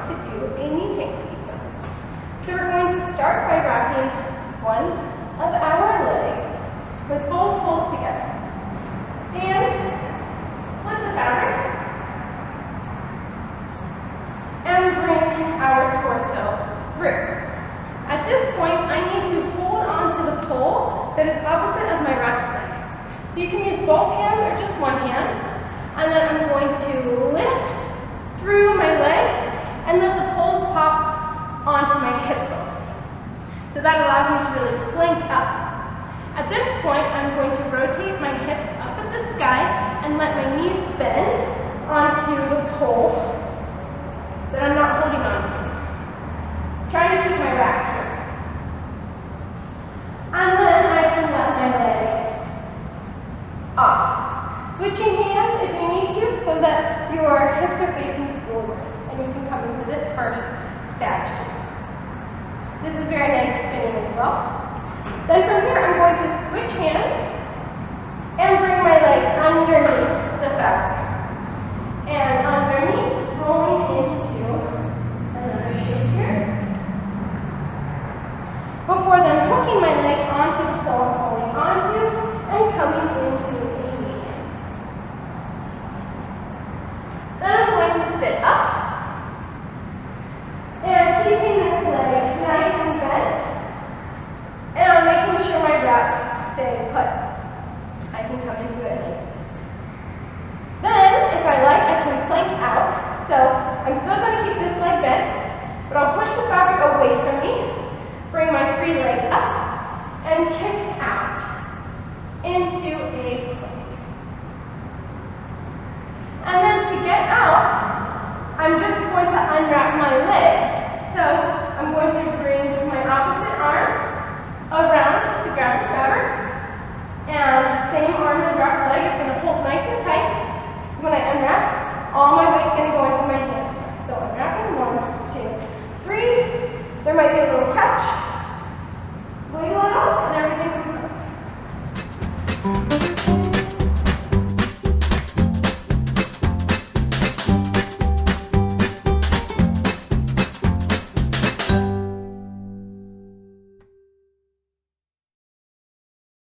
to do a knee tangle sequence. So we're going to start by wrapping one of our legs with both poles together. Stand, split the fabrics, and bring our torso through. At this point, I need to hold on to the pole that is opposite of my wrapped leg. So you can use both hands or just one hand, and then I'm going to lift through my legs and let the poles pop onto my hip bones. So that allows me to really plank up. At this point, I'm going to rotate my hips up at the sky and let my knees bend onto the pole that I'm not holding on to. Trying to keep my wraps here. And then I can let my leg off. Switching hands if you need to so that your hips are facing forward and you can come into this first stag shape. This is very nice spinning as well. Then from here I'm going to switch hands and bring my leg underneath the fabric. And underneath, rolling into another shape here. Before then hooking my leg onto the pole, holding onto, and coming into a median. Then I'm going to sit up, and keeping this leg nice and bent, and I'm making sure my wraps stay put. I can come into a nice seat. Then, if I like, I can plank out. So I'm still going to keep this leg bent, but I'll push the fabric away from me. Bring my free leg up and kick out into a plank. And then to get out, I'm just going to unwrap my legs. So I'm going to bring my opposite arm around to grab the fabric. And the same arm as wrapped leg is going to hold nice and tight. So when I unwrap, all my weight's going to go into my hands. So unwrapping, 1, 2, 3. There might be a little catch.